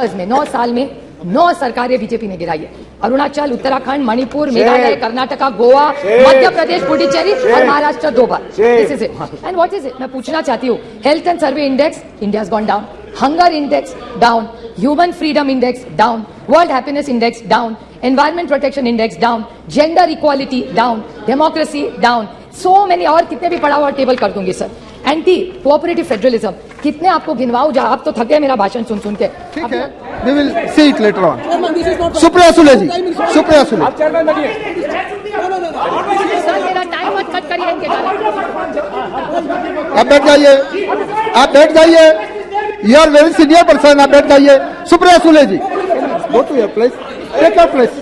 Years में 9 साल में 9 सरकारें बीजेपी ने गिराई है। अरुणाचल, उत्तराखंड, मणिपुर, मेघालय, कर्नाटका, गोवा, मध्य प्रदेश, पुडुचेरी और महाराष्ट्र 2 बार। This is it. And what is it? मैं पूछना चाहती हूँ, health and survey index India has gone down, hunger index down, human freedom index down, world happiness index down, environment protection index down, gender equality down, democracy down, so many और कितने भी पढ़ा हुआ table कर दूंगी sir. Anti cooperative federalism, कितने आपको गिनवाऊं? जा आप तो थक गए मेरा भाषण सुन सुन के। ठीक है, we will see it later on. Supriya Sule ji, Supriya Sule. Sir मेरा टाइम मत कट करिए इनके कारण। आप बैठ जाइए, आप बैठ जाइए। You are very senior person, आप बैठ जाइए। सुप्रिया सुले जी, go to your place, take your place.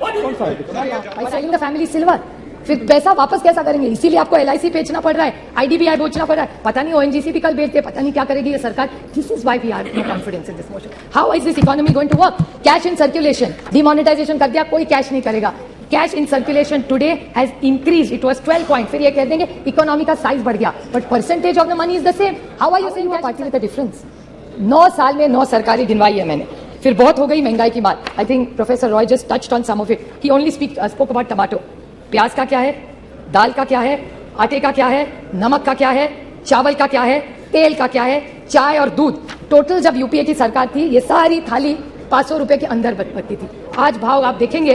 By selling the family silver, फिर पैसा वापस कैसा करेंगे? इसीलिए आपको LIC बेचना पड़ रहा है, IDBI बेचना पड़ रहा है, पता नहीं ONGC भी कल बेचते, पता नहीं क्या करेगी ये सरकार। This is why we are no confidence in this motion. How is this economy going to work? Cash in circulation, demonetisation कर दिया, कोई कैश नहीं करेगा। Cash in circulation today has increase, it was 12 point, फिर ये कह देंगे economy का साइज बढ़ गया, but percentage of the money is the same. How are you saying party with the difference? 9 साल में 9 सरकारें गिनवाई है मैंने। फिर बहुत हो गई महंगाई की बात। I think professor Roy just touched on some of it. He only spoke about tomato. प्याज का क्या है, दाल का क्या है, आटे का क्या है, नमक का क्या है, चावल का क्या है, तेल का क्या है, चाय और दूध। टोटल जब यूपीए की सरकार थी ये सारी थाली 500 रुपए के अंदर बनती थी। आज भाव आप देखेंगे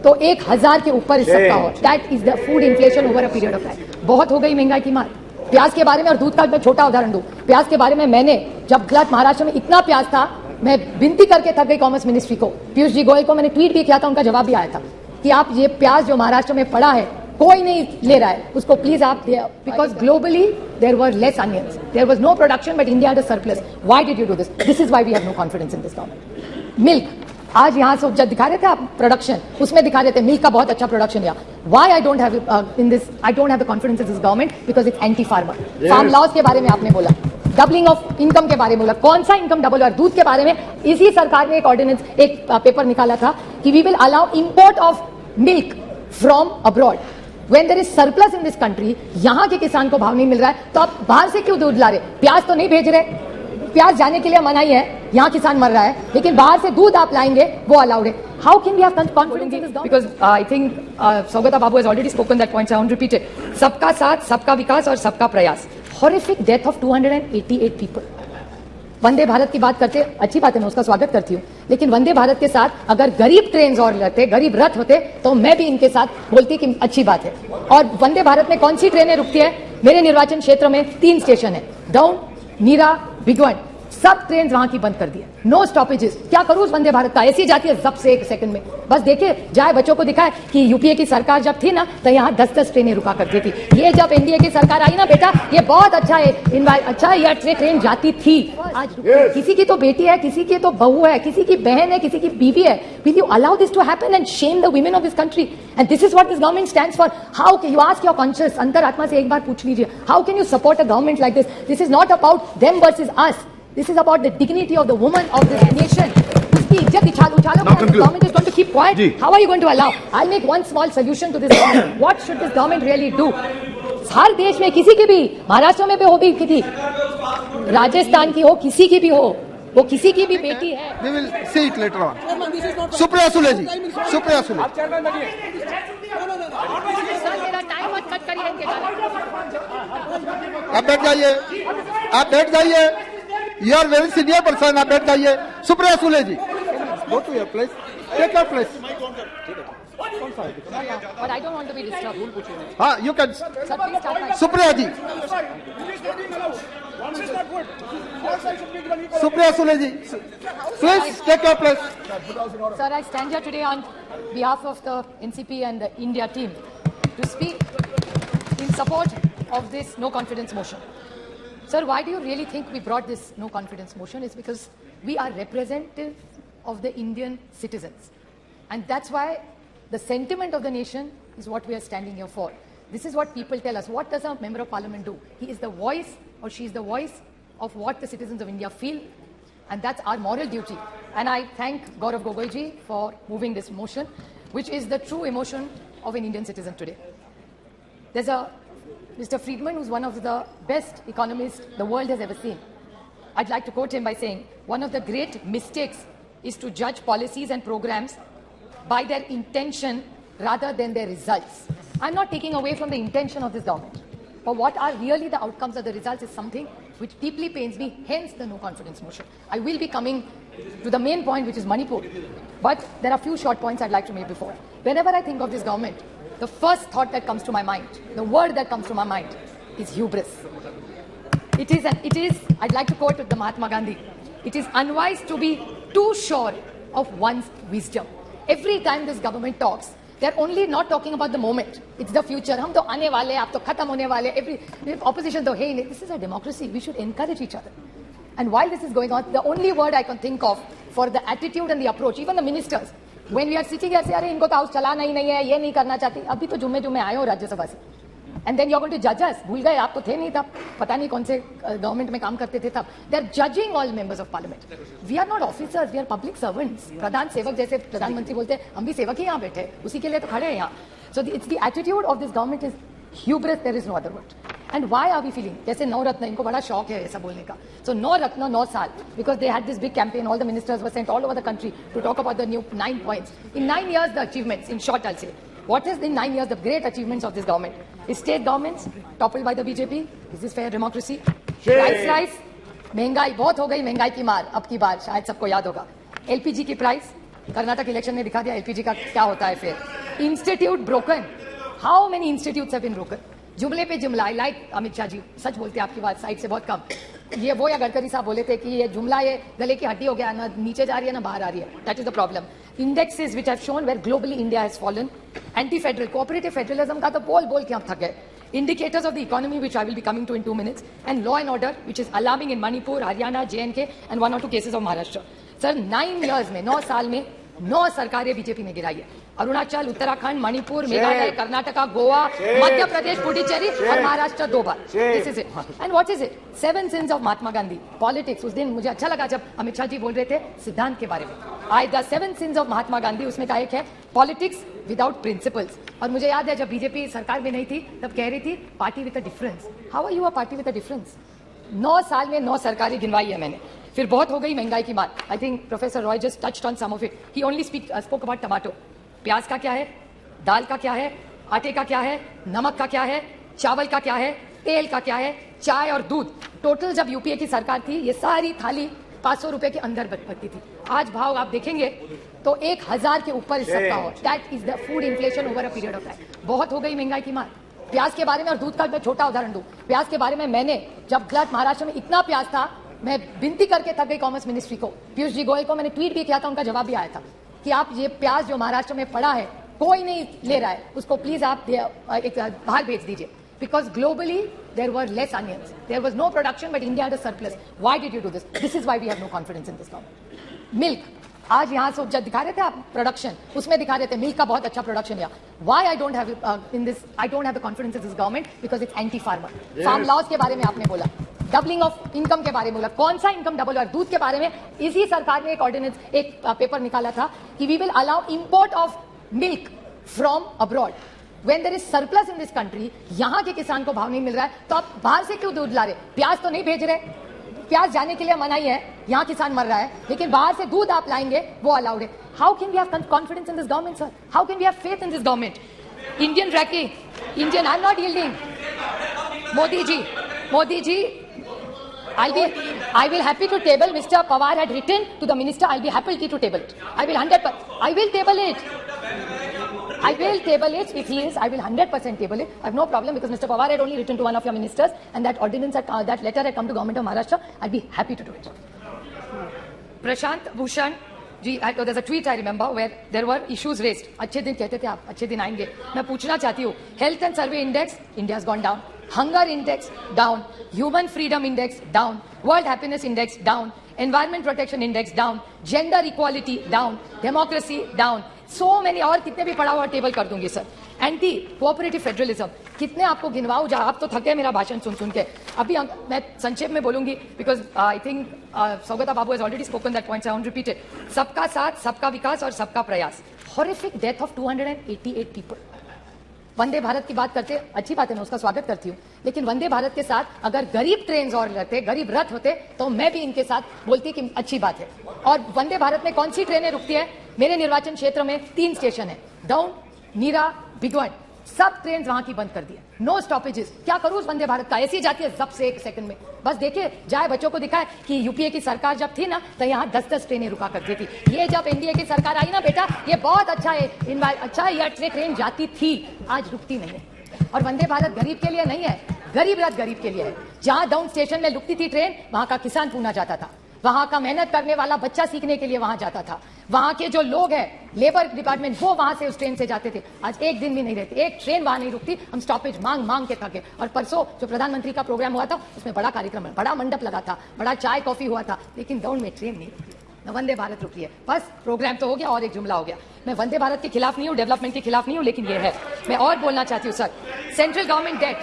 तो 1000 के ऊपर इस सबका हो। That is the food inflation over a period of time. बहुत हो गई महंगाई की मार। प्याज के बारे में और दूध का मैं छोटा उदाहरण दूं। प्याज के बारे में मैंने जब गुजरात महाराष्ट्र में इतना प्याज था, मैं विनती करके थक गई कॉमर्स मिनिस्ट्री को, पीयूष जी गोयल को मैंने ट्वीट भी किया था, उनका जवाब भी आया था कि आप ये प्याज जो महाराष्ट्र में पड़ा है कोई नहीं ले रहा है उसको, प्लीज आप, because globally there were less onions, there was no production but India had a surplus. Why did you do this? This is why we have no confidence in this government. Milk, आज यहाँ से जब दिखा रहे थे आप production, उसमें दिखा रहे थे मिल्क का बहुत अच्छा प्रोडक्शन है। Why I don't have in this, I don't have the confidence in this government because it's anti farmer. Farm laws के बारे में आपने बोला, डबलिंग ऑफ इनकम के बारे में बोला, कौन सा इनकम डबल? और दूध के बारे में इसी सरकार ने एक ऑर्डिनेंस, एक पेपर निकाला था कि we will allow import of milk from abroad. When there is surplus in this country, यहाँ के किसान को भाव नहीं मिल रहा है तो आप बाहर से क्यों दूध ला रहे? प्याज तो नहीं भेज रहे, प्याज जाने के लिए मनाही है, यहाँ किसान मर रहा है, लेकिन बाहर से दूध आप लाएंगे वो अलाउड है। How can we have confidence in this government? Because I think Saugata Babu has already spoken that point, so I won't repeat it. सबका साथ, सबका विकास और सबका प्रयास। Horrific death of 288 people. वंदे भारत की बात करते, अच्छी बात है, मैं उसका स्वागत करती हूँ, लेकिन वंदे भारत के साथ अगर गरीब ट्रेन और रहते, गरीब रथ होते तो मैं भी इनके साथ बोलती कि अच्छी बात है। और वंदे भारत में कौन सी ट्रेनें रुकती है? मेरे निर्वाचन क्षेत्र में 3 स्टेशन है, डाउन, नीरा, बिगवन, सब ट्रेन वहां की बंद कर दी है, नो स्टॉपेजेस। क्या करूं उस वंदे भारत का? ऐसी जाती है जब से 1 सेकंड में। बस देखे जाए, बच्चों को दिखाए कि यूपीए की सरकार जब थी ना तो यहाँ 10-10 ट्रेनें रुका करती थी। ये जब एनडीए की सरकार आई ना बेटा, ये बहुत अच्छा है, अच्छा है, ये ट्रेन जाती थी। आज किसी की तो बेटी है, किसी की तो बहू है, किसी की बहन है, किसी की बीवी है। Will you allow this to happen and shame the women of this country? And this is what this government stands for. How can you ask your conscious, अंतरात्मा से एक बार पूछ लीजिए, how can you support a government like this? This is not about them versus us, this is about the dignity of the woman of this nation. उसकी इज्जत उछालो, government is going to keep quiet. How are you going to allow? I'll make one small solution to this government. What should this government really do? हर देश में किसी की भी, महाराष्ट्र में भी हो भी किसी, राजस्थान की हो, किसी की भी हो, वो किसी की भी बेटी है। We will see it later on. Supriya Sule ji, Supriya Sule. Sir मेरा टाइम मत कट करिए इनके कारण। आप बैठ जाइए, आप बैठ जाइए। You are very senior person, आप बैठ जाइए। सुप्रिया सुले जी, go to your place, take your place. But I don't want to be disturbed. हाँ, you can. Sir, please start by. Supriya ji, Supriya Sule ji, please take your place. Sir, I stand here today on behalf of the NCP and the India team to speak in support of this no confidence motion. Sir, why do you really think we brought this no confidence motion? It's because we are representative of the Indian citizens. And that's why the sentiment of the nation is what we are standing here for. This is what people tell us. What does a member of parliament do? He is the voice, or she is the voice of what the citizens of India feel. And that's our moral duty. And I thank Gaurav Gogoi ji for moving this motion, which is the true emotion of an Indian citizen today. There's a Mr. Friedman, who's one of the best economists the world has ever seen. I'd like to quote him by saying, one of the great mistakes is to judge policies and programs by their intention rather than their results. I'm not taking away from the intention of this government, but what are really the outcomes of the results is something which deeply pains me, hence the no confidence motion. I will be coming to the main point, which is Manipur, but there are a few short points I'd like to make before. Whenever I think of this government, the first thought that comes to my mind, the word that comes to my mind is hubris. It is, I'd like to quote the Mahatma Gandhi, it is unwise to be too sure of one's wisdom. Every time this government talks, they're only not talking about the moment. It's the future. हम तो आने वाले, आप तो खत्म होने वाले. Every opposition तो है ही नहीं. This is a democracy. We should encourage each other. And while this is going on, the only word I can think of for the attitude and the approach, even the ministers, when we are sitting here, say, अरे इनको तो house चलाना ही नहीं है, ये नहीं करना चाहती. अभी तो जुम्मे आए हो राज्यसभा से. And then you're going to judge us. भूल गए, आप तो थे नहीं तब. पता नहीं कौन से गवर्नमेंट में काम करते थे तब. They're judging all members of parliament. We are not officers, we are public servants. प्रधान सेवक जैसे प्रधानमंत्री बोलते हैं, हम भी सेवक ही यहाँ बैठे हैं. उसी के लिए तो खड़े हैं यहाँ. So it's the attitude of this government is hubris. There is no other word. And why are we feeling? जैसे 9 रत्न, इनको बड़ा शौक है ऐसा बोलने का. So 9 रत्न 9 साल, because they had this big campaign. All the ministers were sent all over the country to talk about the new 9 points. In 9 years, the achievements. In short, I'll say. What is in 9 years the great achievements of this government? Is state governments toppled by the BJP? Is this fair democracy? Price rise, महंगाई बहुत हो गई, महंगाई की मार अब की बार शायद सबको याद होगा. LPG की प्राइस, कर्नाटक इलेक्शन ने दिखा दिया LPG का क्या होता है फिर. Institute broken. How many institutes have been broken? जुमले पे जुमला. आई लाइक अमित शाह जी, सच बोलते हैं आपकी बात साइड से बहुत कम. ये वो या गडकरी साहब बोले थे कि ये जुमला ये गले की हड्डी हो गया, ना नीचे जा रही है ना बाहर आ रही है. That is the problem. Indexes which have shown where globally India has fallen. Anti-federal, cooperative federalism का तो बोल के हम थक गए. Indicators of the economy which I will be coming to in 2 minutes, and law and order which is alarming in Manipur, Haryana, J&K and 1 or 2 cases of Maharashtra. Sir, 9 years में 9 साल में 9 सरकारें बीजेपी ने गिराई है. अरुणाचल, उत्तराखंड, मणिपुर, मेघालय, कर्नाटका, गोवा, मध्य प्रदेश, पुडुचेरी और महाराष्ट्र 2 बार. This is it. And what is it? 7 sins of Mahatma Gandhi. Politics. उस दिन मुझे अच्छा लगा जब अमित शाह जी बोल रहे थे सिद्धांत के बारे में. I the 7 sins of Mahatma Gandhi, उसमें का एक है पॉलिटिक्स विदाउट प्रिंसिपल्स. और मुझे याद है जब बीजेपी सरकार में नहीं थी तब कह रही थी party with a difference. How are you a party with a difference? 9 साल में 9 सरकारें गिनवाई है मैंने. फिर बहुत हो गई महंगाई की मार. I think professor Roy just touched on some of it. He only spoke about tomato. प्याज का क्या है, दाल का क्या है, आटे का क्या है, नमक का क्या है, चावल का क्या है, तेल का क्या है, चाय और दूध. टोटल जब यूपीए की सरकार थी ये सारी थाली 500 रुपए के अंदर बनती थी. आज भाव आप देखेंगे तो 1000 के ऊपर इस सबका हो. That is the food inflation over a period of time. बहुत हो गई महंगाई की मार. प्याज के बारे में और दूध का मैं छोटा उदाहरण दूं. प्याज के बारे में मैंने जब महाराष्ट्र में इतना प्याज था, मैं विनती करके थक गई कॉमर्स मिनिस्ट्री को, पीयूष जी गोयल को. मैंने ट्वीट भी किया था, उनका जवाब भी आया था कि आप ये प्याज जो महाराष्ट्र में पड़ा है कोई नहीं ले रहा है, उसको प्लीज आप एक बाहर भेज दीजिए. Because globally there were less onions, there was no production, but India had a surplus. Why did you do this? This is why we have no confidence in this government. Milk. आज यहाँ से जब दिखा रहे थे आप production, उसमें दिखा रहे थे मिल्क का बहुत अच्छा प्रोडक्शन है. Why I don't have I don't have the confidence in this government because it's anti-farmer. Farm laws के बारे में आपने बोला, डबलिंग ऑफ इनकम के बारे में बोला. कौन सा इनकम डबल हुआ? दूध के बारे में इसी सरकार ने एक ऑर्डिनेंस, एक पेपर निकाला था कि we will allow import of milk from abroad. When there is surplus in this country, यहाँ के किसान को भाव नहीं मिल रहा है तो आप बाहर से क्यों दूध ला रहे? प्याज तो नहीं भेज रहे, प्याज जाने के लिए मनाही है, यहाँ किसान मर रहा है, लेकिन बाहर से दूध आप लाएंगे वो अलाउड है. How can we have confidence in this government, sir? How can we have faith in this government? Indian racking, Indian, I'm not yielding. Modi ji, I will happy to table. Mr. Pawar had written to the minister, I'll be happy to table it. I will 100%. I will table it. I will table it if he is. I will 100% table it. I have no problem because Mr. Pawar had only written to one of your ministers and that ordinance, that letter had come to government of Maharashtra. I'll be happy to do it. Prashant Bhushan ji, there's a tweet I remember where there were issues raised. अच्छे दिन कहते थे आप, अच्छे दिन आएंगे. मैं पूछना चाहती हूँ, health and survey index, India's gone down. Hunger index, down. Human freedom index, down. World happiness index, down. Environment protection index, down. Gender equality, down. Democracy, down. So many, और कितने भी पढ़ा हुआ टेबल कर दूंगी सर. एंटी कोऑपरेटिव फेडरलिज्म, कितने आपको गिनवाऊं जा, आप तो थके मेरा भाषण सुन के. अभी मैं संक्षेप में बोलूंगी because I think Saugata babu has already spoken that points. I want repeat it. सबका साथ, सबका विकास और सबका प्रयास. Horrific death of 288 people. Vande Bharat की बात करते, अच्छी बात है, मैं उसका स्वागत करती हूँ, लेकिन वंदे भारत के साथ अगर गरीब ट्रेन और रहते, गरीब रथ होते, तो मैं भी इनके साथ बोलती कि अच्छी बात है। और वंदे भारत में कौन सी ट्रेनें रुकती है? मेरे निर्वाचन क्षेत्र में 3 स्टेशन है, डाउन, मीरा, बिगवाड़, सब ट्रेन वहां की बंद कर दी है, नो स्टॉपेजेस। क्या करूं उस वंदे भारत का? ऐसी जाती है जब से 1 सेकंड में, बस देखे जाए, बच्चों को दिखाए कि यूपीए की सरकार जब थी ना तो यहाँ 10-10 ट्रेनें रुका करती थी। ये जब एनडीए की सरकार आई ना बेटा, ये बहुत अच्छा है, अच्छा है, ये ट्रेन जाती थी, आज रुकती नहीं है। और वंदे भारत गरीब के लिए नहीं है, गरीब रथ गरीब के लिए है। जहां डाउन स्टेशन में रुकती थी ट्रेन, वहां का किसान पूना जाता था, वहां का मेहनत करने वाला बच्चा सीखने के लिए वहां जाता था, वहां के जो लोग हैं लेबर डिपार्टमेंट वो वहां से उस ट्रेन से जाते थे। आज एक दिन भी नहीं रहते, एक ट्रेन वहां नहीं रुकती। हम स्टॉपेज मांग मांग के थके। और परसों जो प्रधानमंत्री का प्रोग्राम हुआ था उसमें बड़ा कार्यक्रम, बड़ा मंडप लगा था, बड़ा चाय कॉफी हुआ था, लेकिन डाउन में ट्रेन नहीं रुकी, वंदे भारत रुकी है। बस प्रोग्राम तो हो गया और एक जुमला हो गया। मैं वंदे भारत के खिलाफ नहीं हूं, डेवलपमेंट के खिलाफ नहीं हूं, लेकिन ये है। मैं और बोलना चाहती हूं sir, central government debt,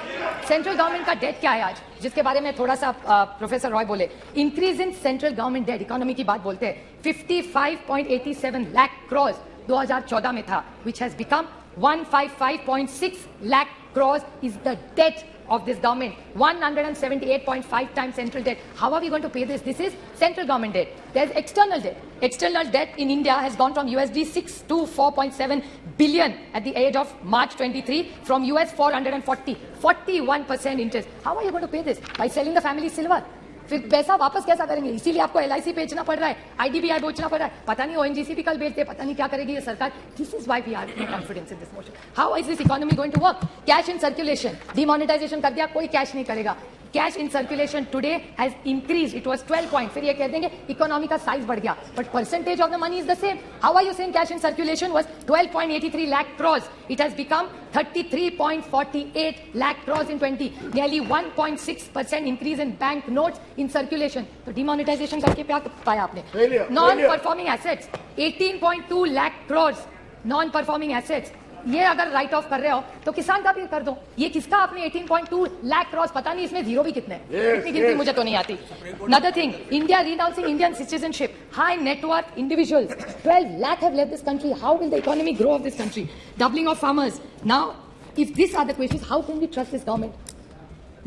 central government का डेट क्या है आज, जिसके बारे में थोड़ा सा प्रोफेसर रॉय बोले। Increase in central government debt, economy की बात बोलते हैं, 55.87 लाख crores 2014 में था, which has become 155.6 lakh crores is the debt of this government, 178.5 times central debt. How are we going to pay this? This is central government debt. There's external debt. External debt in India has gone from USD 6 to 4.7 billion at the age of March 23, from US 440, 41% interest. How are you going to pay this? By selling the family silver. फिर पैसा वापस कैसा करेंगे? इसीलिए आपको LIC बेचना पड़ रहा है, आईडीबीआई बेचना पड़ रहा है, पता नहीं ओएनजीसी भी कल बेचते, पता नहीं क्या करेगी ये सरकार। This is why we are no confidence in this motion. How is this economy going to work? Cash in circulation, demonetisation कर दिया, कोई कैश नहीं करेगा। Cash in circulation today has increase, it was 12 point, फिर ये कह देंगे economy का साइज बढ़ गया, but percentage of the money is the same. How are you saying cash in circulation was 12.83 lakh crores, it has become 33.48 lakh crores in 20, nearly 1.6% increase in bank notes in circulation. तो demonetisation करके क्या पाया आपने? Non performing assets 18.2 lakh crores, non performing assets. ये अगर right of कर रहे हो तो किसान का भी कर दो। ये किसका आपने 18.2 लाख क्रॉस, पता नहीं इसमें जीरो भी कितने, इतनी गिनती मुझे तो नहीं आती। Another thing, India renouncing Indian citizenship, high net worth individuals, 12 lakh have left this country. How will the economy grow of this country? Doubling of farmers. Now, if these are the questions, how can we trust this government?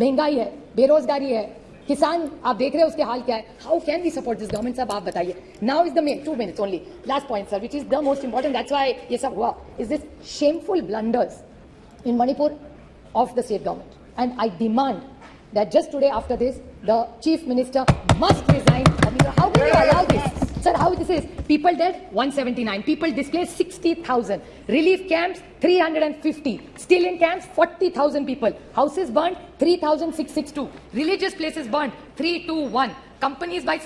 महंगाई है, बेरोजगारी है, किसान आप देख रहे हैं उसके हाल क्या है। How can we support this government? साहब आप बताइए। Now is the main 2 minutes only, last point sir, which is the most important, that's why ये सब हुआ, is this shameful blunders in Manipur of the state government. And I demand that just today after this the chief minister must resign. How can you allow this? Sir, how this is? People dead 179, people displaced 60,000, relief camps 350, still in camps 40,000 people, houses burned 3,662, religious places burned 321, companies by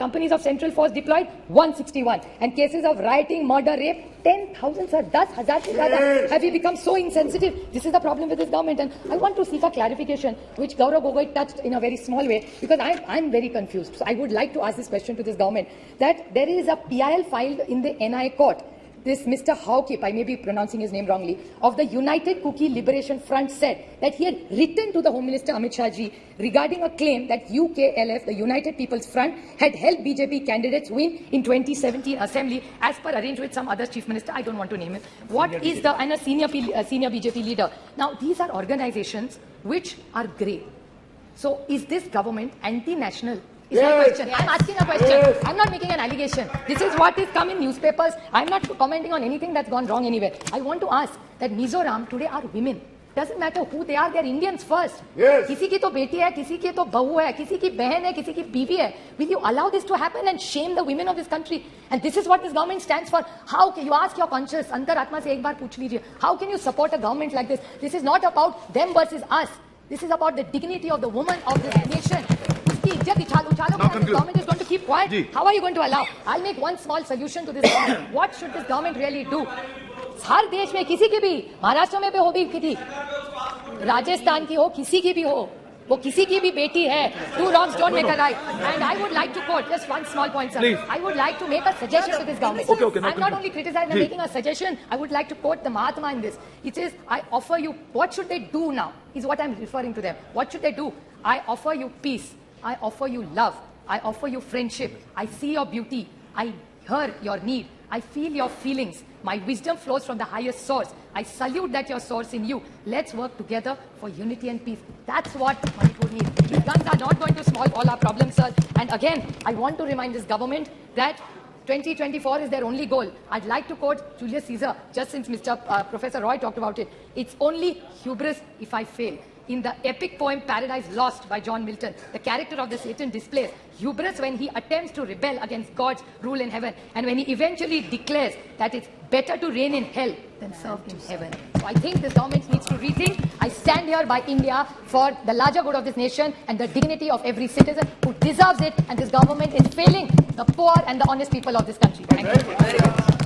companies of Central Force deployed 161, and cases of rioting, murder, rape 10,000 sir, 10,000 se zyada. Have we become so insensitive? This is the problem with this government, and I want to seek a clarification which Gaurav Gogoi touched in a very small way, because I'm very confused. So I would like to ask this question to this government, that there is a PIL filed in the NI court. This Mr. Howkip, I may be pronouncing his name wrongly, of the United Kuki Liberation Front said that he had written to the Home Minister Amit Shah ji regarding a claim that UKLF, the United People's Front, had helped BJP candidates win in 2017 assembly as per arranged with some other chief minister. I don't want to name him. What is the, and a senior BJP leader. Now these are organizations which are grey. So is this government anti-national? Is my question. I'm asking a question. I'm not making an allegation. This is what is come in newspapers. I'm not commenting on anything that's gone wrong anywhere. I want to ask that Mizoram today are women. Doesn't matter who they are, they're Indians first. Yes. किसी की तो बेटी है, किसी की तो बहू है, किसी की बहन है, किसी की बीवी है. Will you allow this to happen and shame the women of this country? And this is what this government stands for. How can you ask your conscience? अंतरात्मा से एक बार पूछ लीजिए. How can you support a government like this? This is not about them versus us. This is about the dignity of the woman of this nation. The government is going to keep quiet. How are you going to allow? I'll make one small solution to this government. What should this government really do? हर देश में किसी की भी, महाराष्ट्र में भी हो भी किसी, राजस्थान की हो, किसी की भी हो, वो किसी की भी बेटी है. Two wrongs don't make a right. And I would like to quote just one small point, sir. Please. I would like to make a suggestion to this government. Okay, I'm not only criticizing, I'm making a suggestion. I would like to quote the Mahatma in this. It says, I offer you, what should they do now? Is what I'm referring to them. What should they do? I offer you peace. I offer you love. I offer you friendship. I see your beauty. I hear your need. I feel your feelings. My wisdom flows from the highest source. I salute that your source in you. Let's work together for unity and peace. That's what Manipur needs. These guns are not going to solve all our problems, sir. And again, I want to remind this government that 2024 is their only goal. I'd like to quote Julius Caesar, just since Professor Roy talked about it. It's only hubris if I fail. In the epic poem Paradise Lost by John Milton, the character of the Satan displays hubris when he attempts to rebel against God's rule in heaven, and when he eventually declares that it's better to reign in hell than serve in heaven. So I think this government needs to rethink. I stand here by India for the larger good of this nation and the dignity of every citizen who deserves it, and this government is failing the poor and the honest people of this country. Thank you.